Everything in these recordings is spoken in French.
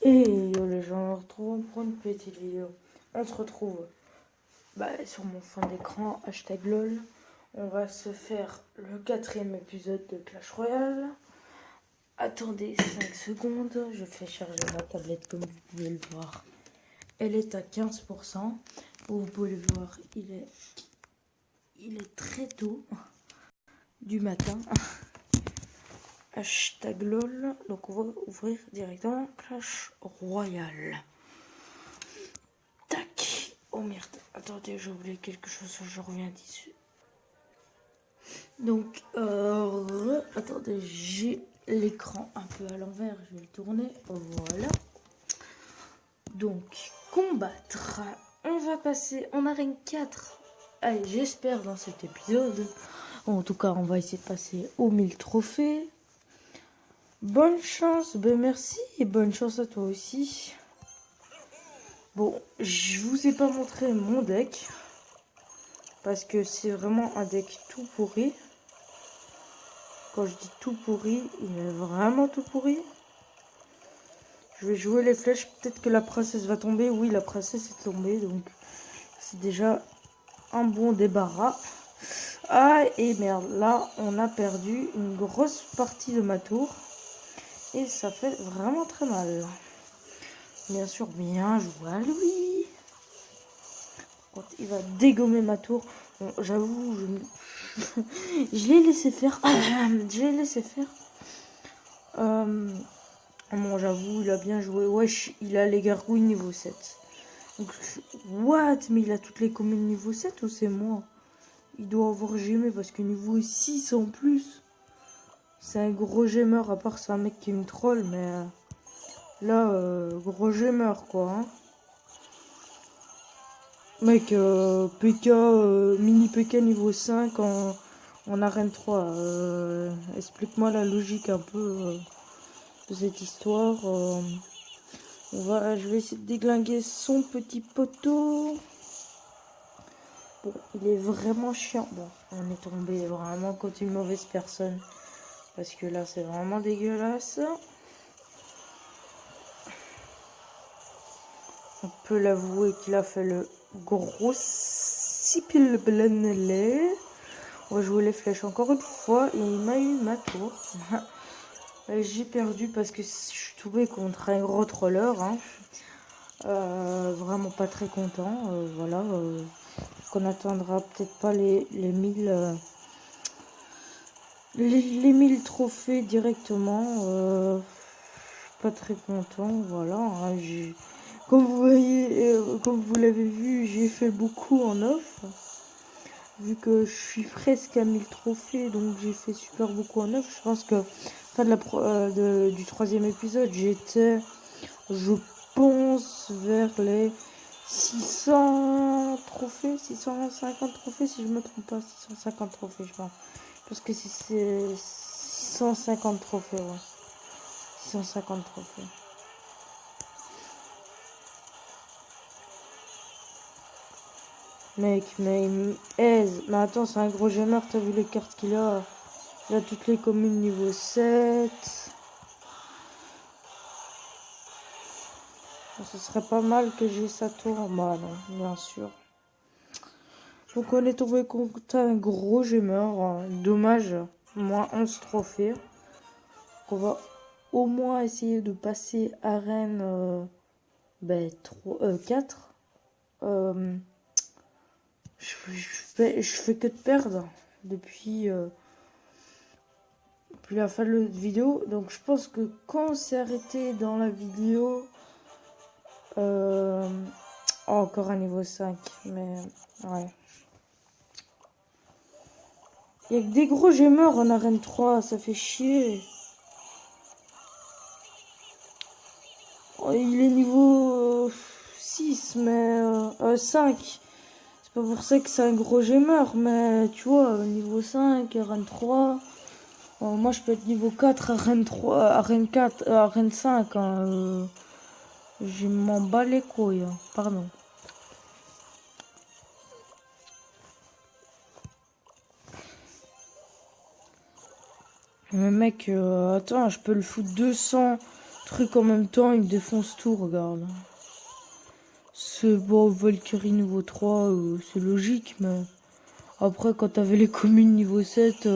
Et yo les gens, on se retrouve pour une petite vidéo. On se retrouve sur mon fond d'écran, hashtag LOL. On va se faire le 4e épisode de Clash Royale. Attendez 5 secondes, je fais charger ma tablette comme vous pouvez le voir. Elle est à 15%. Vous pouvez le voir, il est très tôt du matin. Hashtag LOL. Donc on va ouvrir directement Clash Royale. Tac. Oh merde. Attendez, j'ai oublié quelque chose. Je reviens dessus. Donc, attendez, j'ai l'écran un peu à l'envers. Je vais le tourner. Voilà. Donc, combattre. On va passer en arène 4. Allez, j'espère dans cet épisode. En tout cas, on va essayer de passer aux 1000 trophées. Bonne chance, ben merci et bonne chance à toi aussi. Bon, je vous ai pas montré mon deck parce que c'est vraiment un deck tout pourri. Quand je dis tout pourri, il est vraiment tout pourri. Je vais jouer les flèches, peut-être que la princesse va tomber. Oui, la princesse est tombée, donc c'est déjà un bon débarras. Ah, et merde, là, on a perdu une grosse partie de ma tour. Et ça fait vraiment très mal. Bien sûr, bien joué à lui. Quand il va dégommer ma tour. Bon, j'avoue, je l'ai laissé faire. Je l'ai laissé faire. Bon, j'avoue, il a bien joué. Wesh, il a les gargouilles niveau 7. Donc, what? Mais il a toutes les communes niveau 7 ou c'est moi? Il doit avoir gémé parce que niveau 6 en plus. C'est un gros gémeur, à part c'est un mec qui me troll, mais là, gros gémeur quoi. Hein. Mec, PK, mini PK niveau 5 en arène 3. Explique-moi la logique un peu de cette histoire. Je vais essayer de déglinguer son petit poteau. Bon, il est vraiment chiant. Bon, on est tombé vraiment contre une mauvaise personne. Parce que là, c'est vraiment dégueulasse. On peut l'avouer qu'il a fait le gros sipil blenelé. On va jouer les flèches encore une fois. Et il m'a eu ma tour. J'ai perdu parce que je suis tombée contre un gros troller. Hein. Vraiment pas très content. Voilà. Qu'on attendra peut-être pas les 1000... les 1000 trophées directement. Pas très content. Voilà. Hein, comme vous voyez, comme vous l'avez vu, j'ai fait beaucoup en off. Vu que je suis presque à 1000 trophées, donc j'ai fait super beaucoup en off. Je pense que fin du 3e épisode, j'étais, je pense, vers les 600 trophées, 650 trophées, si je me trompe pas, 650 trophées, je pense. Parce que si c'est 650 trophées, ouais. 650 trophées. Mec, mais il me aise. Mais attends, c'est un gros gemeur, t'as vu les cartes qu'il a? Il a toutes les communes niveau 7. Ce serait pas mal que j'ai sa tour. Bah non, bien sûr. Donc on est tombé contre un gros gemeur. Dommage, moins 11 trophées. On va au moins essayer de passer arène 4. Je fais que de perdre depuis la fin de la vidéo. Donc je pense que quand on s'est arrêté dans la vidéo... encore un niveau 5. Mais ouais. Il y a que des gros gemeurs en arène 3. Ça fait chier. Oh, il est niveau 6. Mais 5. C'est pas pour ça que c'est un gros gemeur, mais tu vois, niveau 5, arène 3. Moi, je peux être niveau 4, arène 3, arène 4, arène 5. Hein, je m'en bats les couilles. Hein, pardon. Mais mec, attends, je peux le foutre 200 trucs en même temps, il me défonce tout, regarde. Ce bon Valkyrie niveau 3, c'est logique, mais après quand t'avais les communes niveau 7,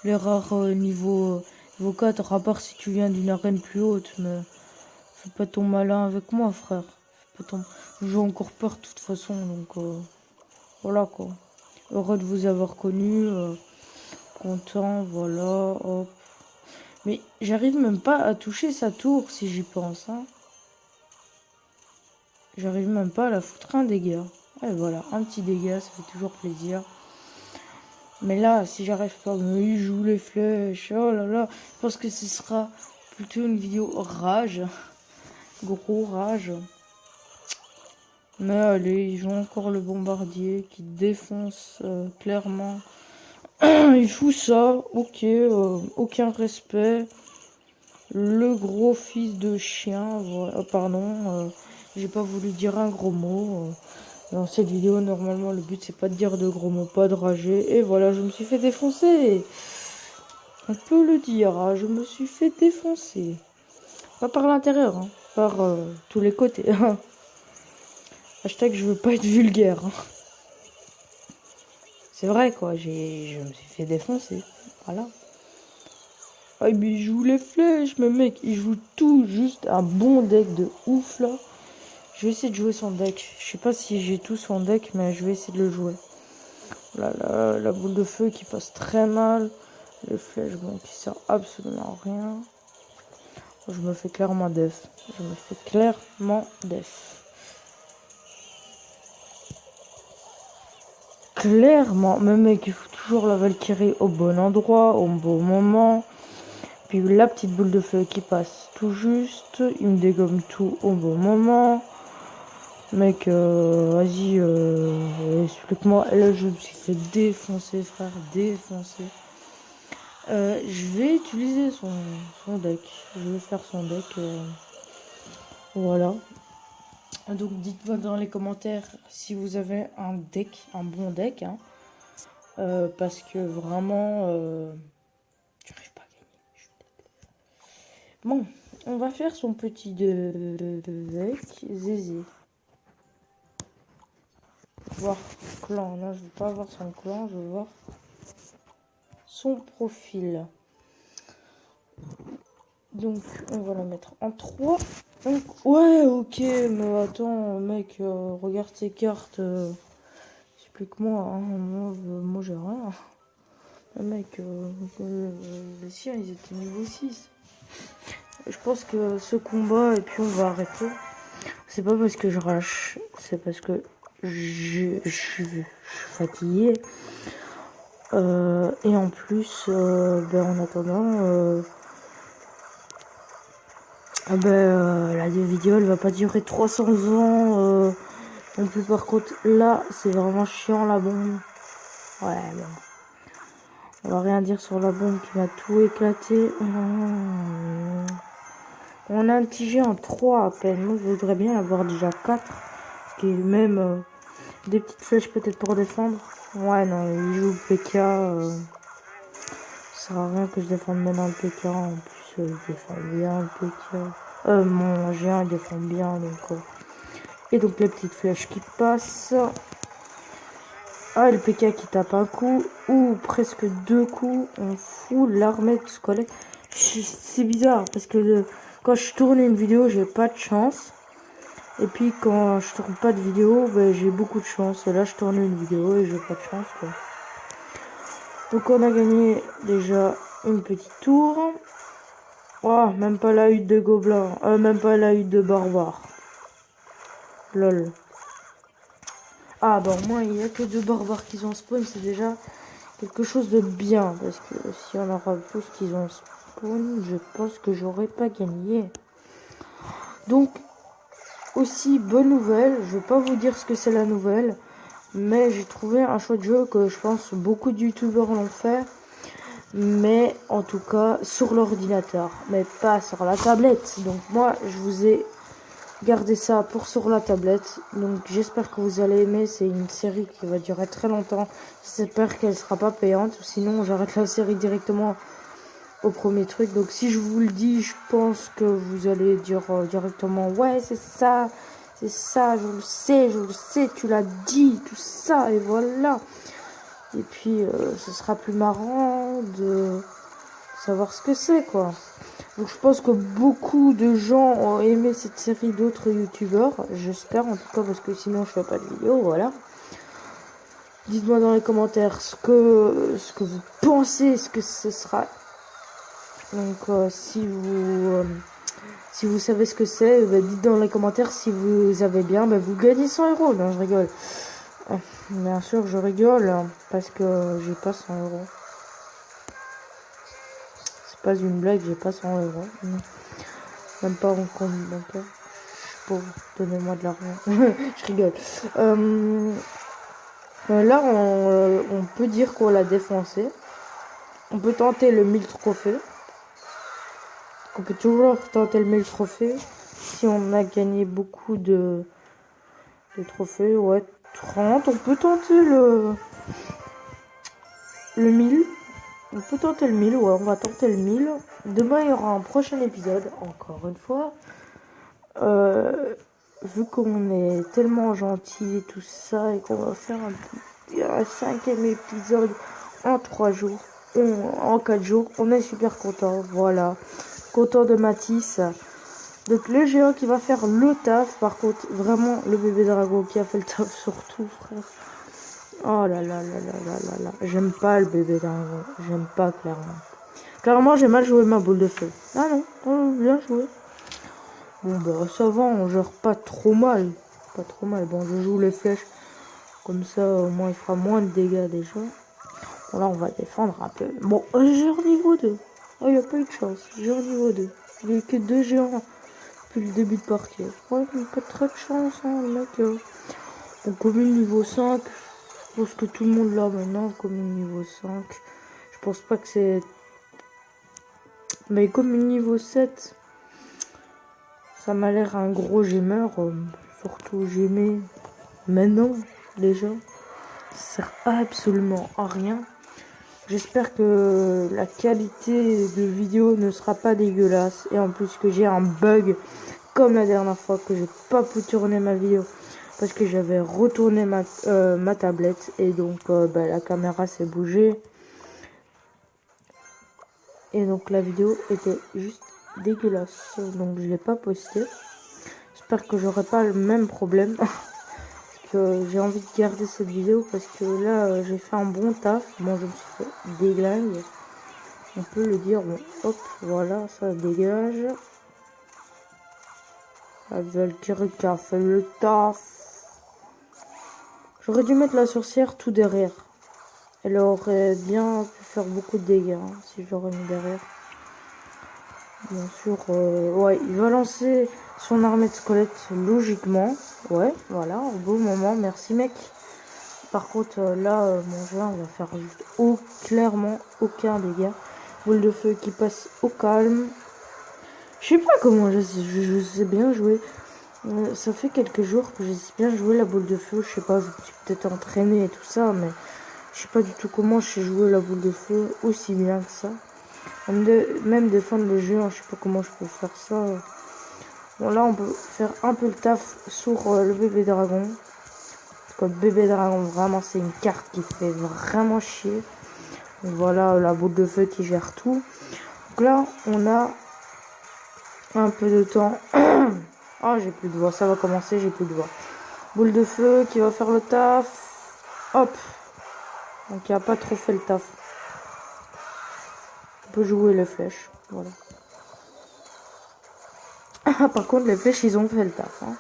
les rares niveau 4, à part si tu viens d'une arène plus haute, mais fais pas ton malin avec moi, frère. J'ai encore peur de toute façon, donc voilà quoi. Heureux de vous avoir connu, content, voilà, hop. Mais j'arrive même pas à toucher sa tour si j'y pense, hein. J'arrive même pas à la foutre un dégât. Et voilà, un petit dégât, ça fait toujours plaisir. Mais là, si j'arrive pas, mais il joue les flèches, oh là là. Je pense que ce sera plutôt une vidéo rage. Gros rage. Mais allez, ils ont encore le bombardier qui défonce clairement. Il fout ça, ok, aucun respect. Le gros fils de chien, voilà, pardon, j'ai pas voulu dire un gros mot. Dans cette vidéo, normalement, le but c'est pas de dire de gros mots, pas de rager. Et voilà, je me suis fait défoncer. On peut le dire, hein, je me suis fait défoncer. Pas par l'intérieur, hein, par tous les côtés. Hashtag je veux pas être vulgaire. Hein. C'est vrai quoi, je me suis fait défoncer. Voilà. Ah, mais il joue les flèches, mais mec, il joue tout, juste un bon deck de ouf là. Je vais essayer de jouer son deck. Je sais pas si j'ai tout son deck, mais je vais essayer de le jouer. Là, la boule de feu qui passe très mal. Les flèches, bon, qui servent absolument à rien. Je me fais clairement def. Je me fais clairement def. Clairement, mais mec, il faut toujours la Valkyrie au bon endroit, au bon moment. Puis la petite boule de feu qui passe tout juste. Il me dégomme tout au bon moment. Mec, vas-y, explique-moi. Là, je me suis fait défoncer, frère, défoncer. Je vais utiliser son deck. Je vais faire son deck. Voilà. Donc, dites-moi dans les commentaires si vous avez un deck, un bon deck. Hein, parce que vraiment, j'arrive pas à gagner. Bon, on va faire son petit deck. Zézé. Voir clan, non je veux pas voir son clan, je veux voir son profil. Donc on va la mettre en 3. Donc, ouais ok, mais attends mec, regarde ces cartes, explique-moi, hein, moi j'ai rien. Mec, les siens ils étaient niveau 6. Je pense que ce combat et puis on va arrêter. C'est pas parce que je rage, c'est parce que je suis fatiguée. Et en plus, en attendant, la vidéo elle va pas durer 300 ans. Non plus par contre, là c'est vraiment chiant la bombe. Ouais, bon. On va rien dire sur la bombe qui va tout éclater. On a un petit G en 3 à peine. Moi je voudrais bien avoir déjà 4. Ce qui est même des petites flèches peut-être pour défendre. Ouais non, il joue PK. Ça sert à rien que je défende maintenant le PK. En plus je défends bien le PK. Mon G1 il défend bien donc. Et donc les petites flèches qui passent. Ah, le PK qui tape un coup ou presque 2 coups. On fout l'armée de scolaire. C'est bizarre parce que quand je tourne une vidéo, j'ai pas de chance. Et puis quand je tourne pas de vidéo, j'ai beaucoup de chance. Et là, je tourne une vidéo et j'ai pas de chance, quoi. Donc on a gagné déjà une petite tour. Oh, même pas la hutte de gobelin. Même pas la hutte de barbare. Lol. Ah bon, moi il n'y a que 2 barbares qui ont spawn, c'est déjà quelque chose de bien. Parce que si on aura tous qui ont spawn, je pense que j'aurais pas gagné. Donc, aussi bonne nouvelle, je vais pas vous dire ce que c'est la nouvelle. Mais j'ai trouvé un chouette jeu que je pense beaucoup de youtubeurs l'ont fait. Mais en tout cas sur l'ordinateur, mais pas sur la tablette. Donc moi je vous ai gardez ça pour sur la tablette. Donc j'espère que vous allez aimer. C'est une série qui va durer très longtemps. J'espère qu'elle sera pas payante. Sinon j'arrête la série directement au premier truc. Donc si je vous le dis, je pense que vous allez dire directement ouais c'est ça, je le sais, tu l'as dit, tout ça, et voilà. Et puis ce sera plus marrant de savoir ce que c'est, quoi. Donc je pense que beaucoup de gens ont aimé cette série d'autres youtubeurs, j'espère en tout cas, parce que sinon je fais pas de vidéo, voilà. Dites-moi dans les commentaires ce que vous pensez, ce que ce sera. Donc si vous savez ce que c'est, dites dans les commentaires. Si vous avez bien, vous gagnez 100 €. Non, je rigole. Bien sûr, je rigole parce que j'ai pas 100 €. C'est pas une blague, j'ai pas 100 €. Même pas en compte bancaire. Je suis pauvre, donnez-moi de l'argent. Je rigole. Là, on peut dire qu'on l'a défoncé. On peut tenter le 1000 trophées. On peut toujours tenter le 1000 trophées. Si on a gagné beaucoup de trophées, ouais, 30. On peut tenter le 1000. On peut tenter le 1000, ouais, on va tenter le 1000. Demain, il y aura un prochain épisode, encore une fois. Vu qu'on est tellement gentil et tout ça, et qu'on va faire un 5e épisode en 3 jours, en 4 jours, on est super content, voilà. Content de Mathis. Donc le géant qui va faire le taf, par contre, vraiment le bébé dragon qui a fait le taf surtout, frère. Oh là là là là là là là. J'aime pas le bébé dragon. J'aime pas, clairement. Clairement, j'ai mal joué ma boule de feu. Ah non, oh, bien joué. Bon, bah, ça va, on gère pas trop mal. Pas trop mal. Bon, je joue les flèches. Comme ça, au moins, il fera moins de dégâts déjà. Bon, là, on va défendre un peu. Bon, géant niveau 2. Oh, il n'y a pas eu de chance. Géant niveau 2. Il n'y a eu que 2 géants depuis le début de partie. Ouais, il n'y a pas très de chance, hein, le mec. On commune niveau 5. Je pense que tout le monde l'a maintenant, commune niveau 5. Je pense pas que c'est... Mais commune niveau 7, ça m'a l'air un gros gémeur. Surtout gémer maintenant, déjà. Ça sert absolument à rien. J'espère que la qualité de vidéo ne sera pas dégueulasse. Et en plus que j'ai un bug, comme la dernière fois, que j'ai pas pu tourner ma vidéo. Parce que j'avais retourné ma tablette. Et donc la caméra s'est bougée. Et donc la vidéo était juste dégueulasse. Donc je l'ai pas posté. J'espère que j'aurai pas le même problème. Que j'ai envie de garder cette vidéo parce que là j'ai fait un bon taf. Bon, je me suis fait déglingue, on peut le dire. Bon, hop, voilà, ça dégage. La Valkyrie qui a fait le taf. J'aurais dû mettre la sorcière tout derrière. Elle aurait bien pu faire beaucoup de dégâts si j'aurais mis derrière. Bien sûr, ouais, il va lancer son armée de squelettes logiquement. Ouais, voilà, au beau moment, merci mec. Par contre, là, mon joueur va faire juste clairement aucun dégât. Boule de feu qui passe au calme. Je sais pas comment je sais bien jouer. Ça fait quelques jours que je sais bien jouer la boule de feu. Je sais pas, je me suis peut-être entraîné et tout ça, mais je sais pas du tout comment je sais jouer la boule de feu aussi bien que ça. Même défendre le jeu, je sais pas comment je peux faire ça. Bon, là, on peut faire un peu le taf sur le bébé dragon. Parce que le bébé dragon, vraiment, c'est une carte qui fait vraiment chier. Donc, voilà, la boule de feu qui gère tout. Donc là, on a un peu de temps. Ah, j'ai plus de voix, ça va commencer, j'ai plus de voix. Boule de feu qui va faire le taf. Hop. Donc, il n'a pas trop fait le taf. On peut jouer les flèches, voilà. Par contre, les flèches, ils ont fait le taf. Hein.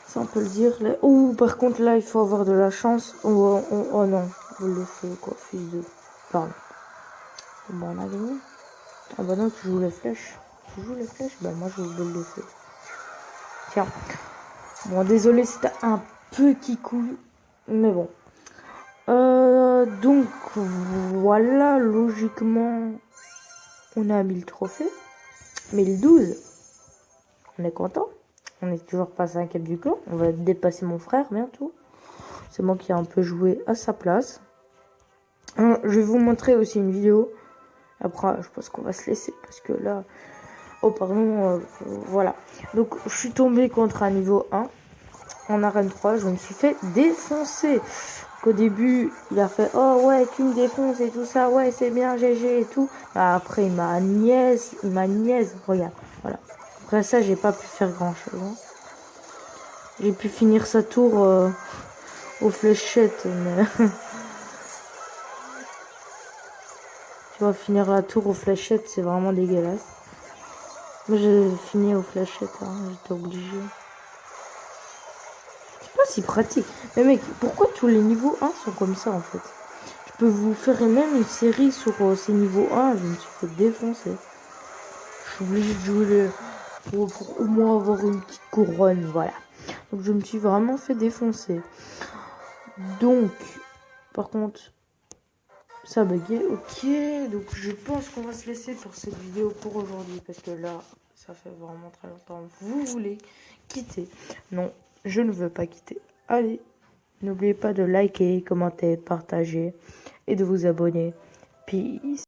Ça, on peut le dire. Ouh, par contre, là, il faut avoir de la chance. Oh non, boule de feu, quoi, fils de... Pardon. Bon, on a gagné. Ah bah non, tu joues les flèches. Tu joues les flèches? Bah moi, je joue boule de feu. Tiens. Bon, désolé, c'était un petit coup. Mais bon. Donc, voilà, logiquement, on a 1000 trophées. 1012. On est content. On est toujours pas 5e du clan. On va dépasser mon frère bientôt. C'est moi qui ai un peu joué à sa place. Je vais vous montrer aussi une vidéo. Après, je pense qu'on va se laisser parce que là... Oh, pardon, voilà. Donc, je suis tombée contre un niveau 1. En arène 3, je me suis fait défoncer. Qu'au début, il a fait oh ouais, tu me défonces et tout ça, ouais, c'est bien, GG et tout. Après, il m'a niaise, regarde, voilà. Après ça, j'ai pas pu faire grand chose. Hein. J'ai pu finir sa tour aux fléchettes, mais tu vois, finir la tour aux fléchettes, c'est vraiment dégueulasse. Moi, j'ai fini aux fléchettes, hein, j'étais obligée. C'est pas si pratique. Mais mec, pourquoi tous les niveaux 1 sont comme ça en fait? Je peux vous faire même une série sur ces niveaux 1, je me suis fait défoncer. Je suis obligée de jouer pour au moins avoir une petite couronne, voilà. Donc je me suis vraiment fait défoncer. Donc, par contre, ça a bugué, ok. Donc je pense qu'on va se laisser pour cette vidéo pour aujourd'hui, parce que là, ça fait vraiment très longtemps. Vous voulez quitter? Non, je ne veux pas quitter. Allez, n'oubliez pas de liker, commenter, partager et de vous abonner. Peace.